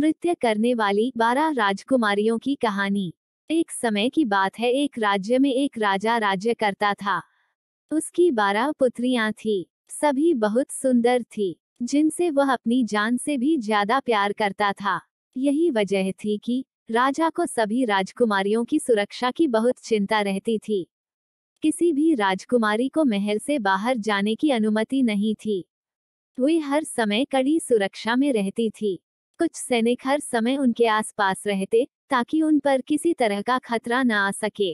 नृत्य करने वाली 12 राजकुमारियों की कहानी। एक समय की बात है, एक राज्य में एक राजा राज्य करता था। उसकी 12 पुत्रियां थी। सभी बहुत सुंदर थी, जिनसे वह अपनी जान से भी ज्यादा प्यार करता था। यही वजह थी कि राजा को सभी राजकुमारियों की सुरक्षा की बहुत चिंता रहती थी। किसी भी राजकुमारी को महल से बाहर जाने की अनुमति नहीं थी। वे हर समय कड़ी सुरक्षा में रहती थी। कुछ सैनिक हर समय उनके आसपास रहते, ताकि उन पर किसी तरह का खतरा न आ सके।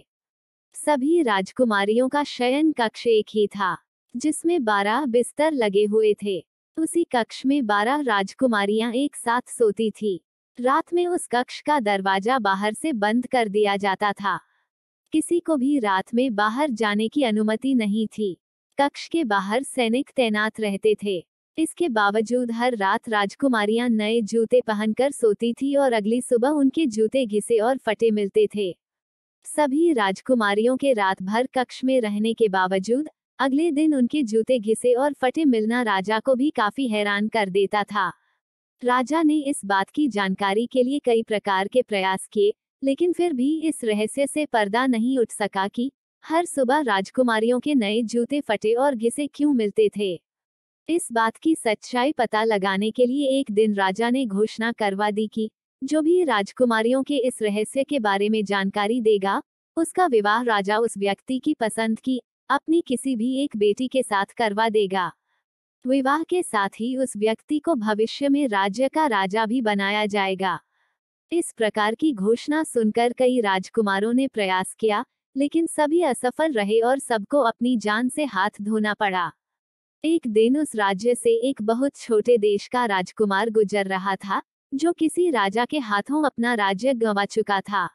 सभी राजकुमारियों का शयन कक्ष एक ही था, जिसमें 12 बिस्तर लगे हुए थे। उसी कक्ष में 12 राजकुमारियां एक साथ सोती थी। रात में उस कक्ष का दरवाजा बाहर से बंद कर दिया जाता था। किसी को भी रात में बाहर जाने की अनुमति नहीं थी। कक्ष के बाहर सैनिक तैनात रहते थे। इसके बावजूद हर रात राजकुमारियां नए जूते पहनकर सोती थी और अगली सुबह उनके जूते घिसे और फटे मिलते थे। सभी राजकुमारियों के रात भर कक्ष में रहने के बावजूद अगले दिन उनके जूते घिसे और फटे मिलना राजा को भी काफी हैरान कर देता था। राजा ने इस बात की जानकारी के लिए कई प्रकार के प्रयास किए, लेकिन फिर भी इस रहस्य से पर्दा नहीं उठ सका कि हर सुबह राजकुमारियों के नए जूते फटे और घिसे क्यों मिलते थे। इस बात की सच्चाई पता लगाने के लिए एक दिन राजा ने घोषणा करवा दी कि जो भी राजकुमारियों के इस रहस्य के बारे में जानकारी देगा, उसका विवाह राजा उस व्यक्ति की पसंद की अपनी किसी भी एक बेटी के साथ करवा देगा। विवाह के साथ ही उस व्यक्ति को भविष्य में राज्य का राजा भी बनाया जाएगा। इस प्रकार की घोषणा सुनकर कई राजकुमारों ने प्रयास किया, लेकिन सभी असफल रहे और सबको अपनी जान से हाथ धोना पड़ा। एक दिन उस राज्य से एक बहुत छोटे देश का राजकुमार गुजर रहा था, जो किसी राजा के हाथों अपना राज्य गंवा चुका था।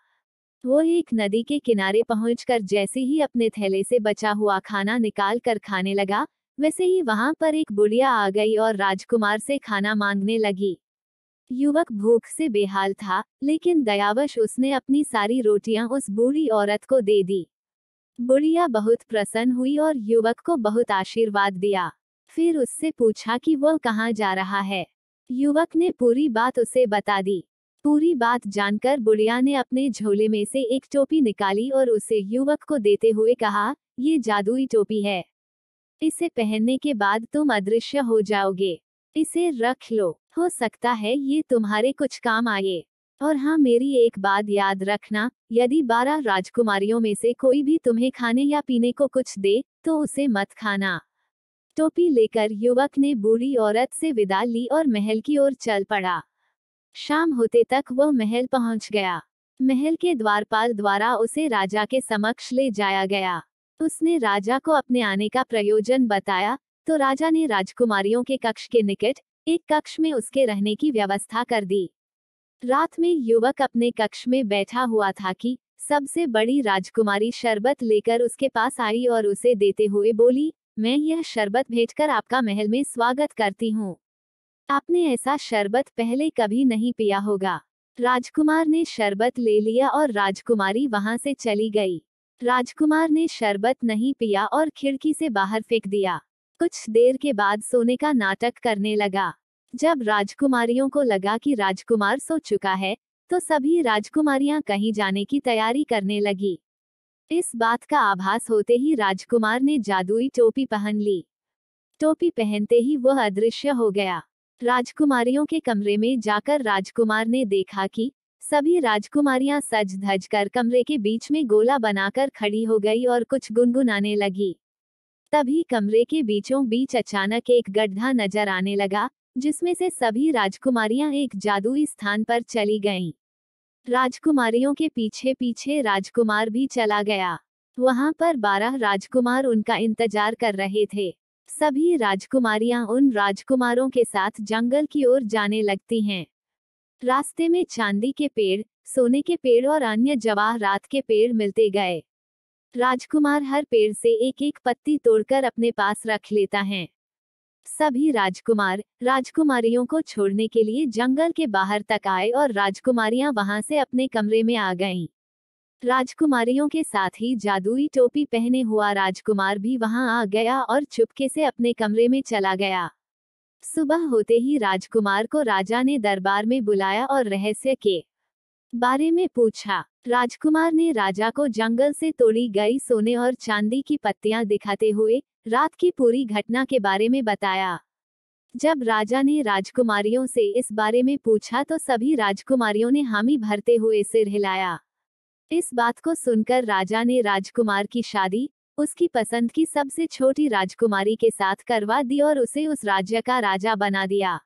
वो एक नदी के किनारे पहुंचकर जैसे ही अपने थैले से बचा हुआ खाना निकाल कर खाने लगा, वैसे ही वहां पर एक बुढ़िया आ गई और राजकुमार से खाना मांगने लगी। युवक भूख से बेहाल था, लेकिन दयावश उसने अपनी सारी रोटियां उस बूढ़ी औरत को दे दी। बुढ़िया बहुत प्रसन्न हुई और युवक को बहुत आशीर्वाद दिया। फिर उससे पूछा कि वह कहाँ जा रहा है। युवक ने पूरी बात उसे बता दी। पूरी बात जानकर बुढ़िया ने अपने झोले में से एक टोपी निकाली और उसे युवक को देते हुए कहा, ये जादुई टोपी है। इसे पहनने के बाद तुम अदृश्य हो जाओगे। इसे रख लो, हो सकता है ये तुम्हारे कुछ काम आए। और हाँ, मेरी एक बात याद रखना, यदि 12 राजकुमारियों में से कोई भी तुम्हें खाने या पीने को कुछ दे, तो उसे मत खाना। टोपी लेकर युवक ने बूढ़ी औरत से विदा ली और महल की ओर चल पड़ा। शाम होते तक वह महल पहुंच गया। महल के द्वारपाल द्वारा उसे राजा के समक्ष ले जाया गया। उसने राजा को अपने आने का प्रयोजन बताया, तो राजा ने राजकुमारियों के कक्ष के निकट एक कक्ष में उसके रहने की व्यवस्था कर दी। रात में युवक अपने कक्ष में बैठा हुआ था कि सबसे बड़ी राजकुमारी शरबत लेकर उसके पास आई और उसे देते हुए बोली, मैं यह शरबत भेजकर आपका महल में स्वागत करती हूँ। आपने ऐसा शरबत पहले कभी नहीं पिया होगा। राजकुमार ने शरबत ले लिया और राजकुमारी वहां से चली गई। राजकुमार ने शरबत नहीं पिया और खिड़की से बाहर फेंक दिया। कुछ देर के बाद सोने का नाटक करने लगा। जब राजकुमारियों को लगा कि राजकुमार सो चुका है, तो सभी राजकुमारियां कहीं जाने की तैयारी करने लगी। इस बात का आभास होते ही राजकुमार ने जादुई टोपी पहन ली। टोपी पहनते ही वह अदृश्य हो गया। राजकुमारियों के कमरे में जाकर राजकुमार ने देखा कि सभी राजकुमारियां सज धज कर कमरे के बीच में गोला बनाकर खड़ी हो गई और कुछ गुनगुनाने लगी। तभी कमरे के बीचों बीच अचानक एक गड्ढा नजर आने लगा, जिसमें से सभी राजकुमारियां एक जादुई स्थान पर चली गईं। राजकुमारियों के पीछे पीछे राजकुमार भी चला गया। वहां पर 12 राजकुमार उनका इंतजार कर रहे थे। सभी राजकुमारियां उन राजकुमारों के साथ जंगल की ओर जाने लगती हैं। रास्ते में चांदी के पेड़, सोने के पेड़ और अन्य जवाहरात के पेड़ मिलते गए। राजकुमार हर पेड़ से एक एक पत्ती तोड़कर अपने पास रख लेता है। सभी राजकुमार राजकुमारियों को छोड़ने के लिए जंगल के बाहर तक आए और राजकुमारियां वहां से अपने कमरे में आ गईं। राजकुमारियों के साथ ही जादुई टोपी पहने हुआ राजकुमार भी वहां आ गया और चुपके से अपने कमरे में चला गया। सुबह होते ही राजकुमार को राजा ने दरबार में बुलाया और रहस्य के बारे में पूछा। राजकुमार ने राजा को जंगल से तोड़ी गई सोने और चांदी की पत्तियां दिखाते हुए रात की पूरी घटना के बारे में बताया। जब राजा ने राजकुमारियों से इस बारे में पूछा तो सभी राजकुमारियों ने हामी भरते हुए सिर हिलाया। इस बात को सुनकर राजा ने राजकुमार की शादी उसकी पसंद की सबसे छोटी राजकुमारी के साथ करवा दी और उसे उस राज्य का राजा बना दिया।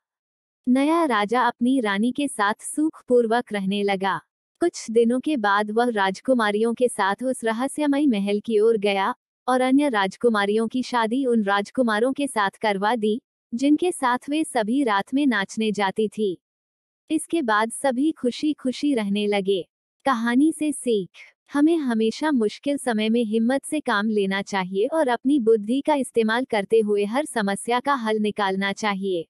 नया राजा अपनी रानी के साथ सुखपूर्वक रहने लगा। कुछ दिनों के बाद वह राजकुमारियों के साथ उस रहस्यमय महल की ओर गया और अन्य राजकुमारियों की शादी उन राजकुमारों के साथ करवा दी जिनके साथ वे सभी रात में नाचने जाती थी। इसके बाद सभी खुशी खुशी रहने लगे। कहानी से सीख, हमें हमेशा मुश्किल समय में हिम्मत से काम लेना चाहिए और अपनी बुद्धि का इस्तेमाल करते हुए हर समस्या का हल निकालना चाहिए।